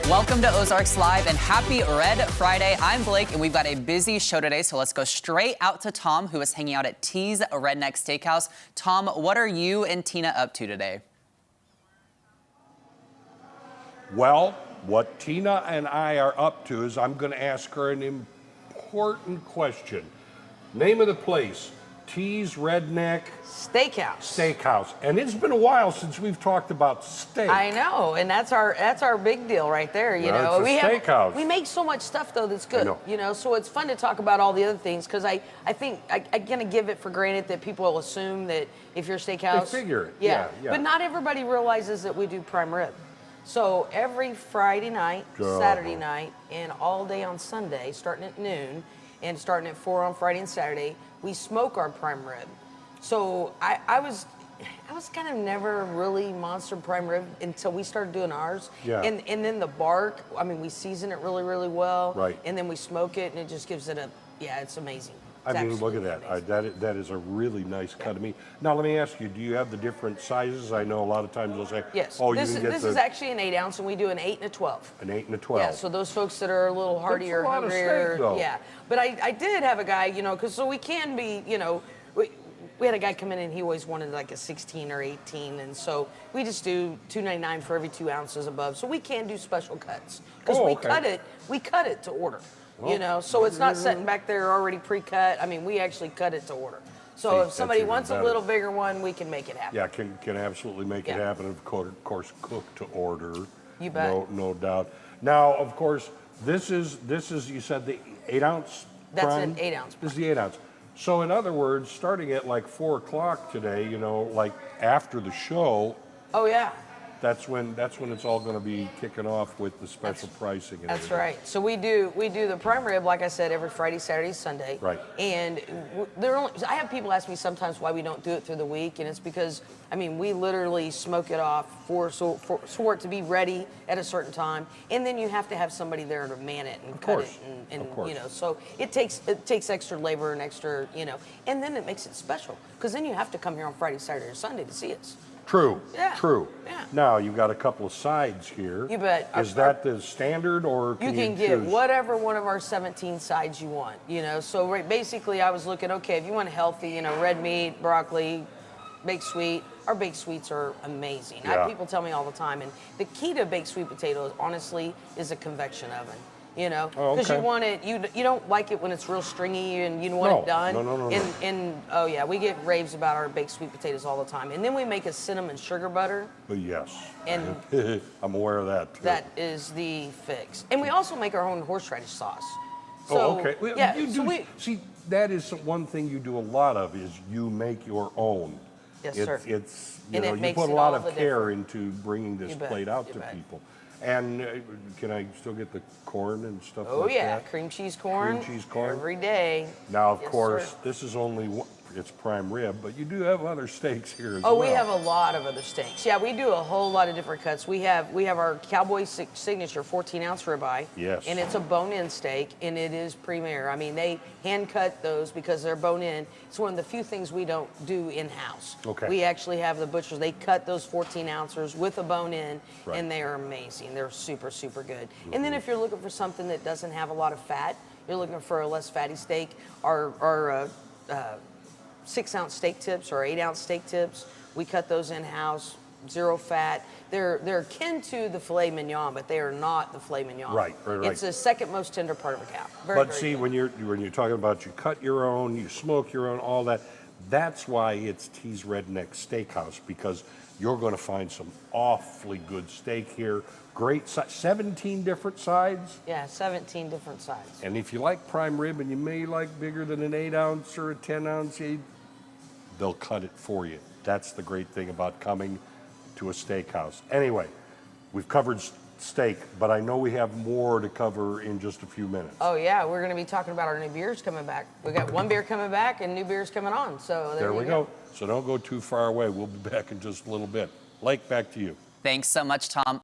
Welcome to Ozarks Live and happy Red Friday. I'm Blake and we've got a busy show today, so let's go straight out to Tom, who is hanging out at T's Redneck Steakhouse. Tom, what are you and Tina up to today? Well, what Tina and I are up to is I'm going to ask her an important question. Name of the place, T's Redneck Steakhouse. And it's been a while since we've talked about steak. I know, and that's our big deal right there. You know, it's a steakhouse. We make so much stuff though that's good. I know. You know, so it's fun to talk about all the other things because I think I'm gonna give it for granted that people will assume that if you're a steakhouse, They figure it. Yeah. Yeah. But not everybody realizes that we do prime rib. So every Friday night, Saturday night, and all day on Sunday, starting at noon and starting at 4 on Friday and Saturday, we smoke our prime rib. So I was kind of never really monster prime rib until we started doing ours. Yeah. And then the bark, I mean, we season it really, really well. Right. And then we smoke it, and it just gives it it's amazing. I mean, look at that. That is a really nice cut of meat. Now, let me ask you, do you have the different sizes? I know a lot of times they'll say, yes. oh, this you can get is actually an 8 ounce, and we do an 8 and a 12. An 8 and a 12. Yeah, so those folks that are a little hardier, That's a lot of hungrier. steak, though. Yeah, but I did have a guy, you know, because so we can be, you know, we had a guy come in and he always wanted like a 16 or 18, and so we just do $2.99 for every 2 ounces above. So we can do special cuts because we cut it to order. Well, you know, so it's not sitting back there already pre-cut. I mean, we actually cut it to order. So if somebody wants a little bigger one, we can make it happen. Yeah, can absolutely make it happen. Of course, cooked to order. You bet. No doubt. Now, of course, this is you said the 8 ounce. That's prime? an 8 ounce. This is the 8 ounce. So in other words, starting at like 4 o'clock today, you know, like after the show. Oh yeah. That's when it's all going to be kicking off with the special pricing. And That's everything. right. So we do the prime rib, like I said, every Friday, Saturday, Sunday. Right. And I have people ask me sometimes why we don't do it through the week, and it's because I mean we literally smoke it off for it to be ready at a certain time, and then you have to have somebody there to man it and cut it, and you know, so it takes extra labor and extra, you know, and then it makes it special because then you have to come here on Friday, Saturday, or Sunday to see us. True. Yeah. True. Yeah. Now you've got a couple of sides here. You bet. Is that the standard, or you can get whatever one of our 17 sides you want? You know, so basically, I was looking. Okay, if you want healthy, you know, red meat, broccoli, baked sweet. Our baked sweets are amazing. Yeah. People tell me all the time, and the key to baked sweet potatoes, honestly, is a convection oven. You know, because you want it. You don't like it when it's real stringy, and you want it done. No. And oh yeah, we get raves about our baked sweet potatoes all the time. And then we make a cinnamon sugar butter. Yes. And I'm aware of that too. That is the fix. And we also make our own horseradish sauce. So, oh, okay. Yeah. See, that is one thing you do a lot of is you make your own. Yes, sir. It's and you it makes put a it lot all of care into bringing this bet, plate out to bet. people. And can I still get the corn and stuff Oh like yeah, that? cream cheese corn. Cream cheese corn. Every day. Now, of Yes, course, sir. this is only one, it's prime rib, but you do have other steaks here as well. Oh, we have a lot of other steaks. Yeah, we do a whole lot of different cuts. We have our Cowboy Signature 14-ounce ribeye. Yes. And it's a bone-in steak, and it is premier. I mean, they hand-cut those because they're bone-in. It's one of the few things we don't do in-house. Okay. We actually have the butchers. They cut those 14-ouncers with a bone-in, Right. and they are amazing. They're super, super good. And then if you're looking for something that doesn't have a lot of fat, you're looking for a less fatty steak, our 6-ounce steak tips or 8-ounce steak tips. We cut those in-house, 0 fat. They're akin to the filet mignon, but they are not the filet mignon. Right. It's the second most tender part of a cow. But see, when you're talking about you cut your own, you smoke your own, all that, that's why it's T's Redneck Steakhouse, because you're going to find some awfully good steak here. Great size, 17 different sides. Yeah, 17 different sides. And if you like prime rib and you may like bigger than an 8 ounce or a 10 ounce, they'll cut it for you. That's the great thing about coming to a steakhouse. Anyway, we've covered steak, but I know we have more to cover in just a few minutes. Oh yeah, we're going to be talking about our new beers coming back. We got one beer coming back and new beers coming on. So there we you go. So don't go too far away. We'll be back in just a little bit. Blake, back to you. Thanks so much, Tom.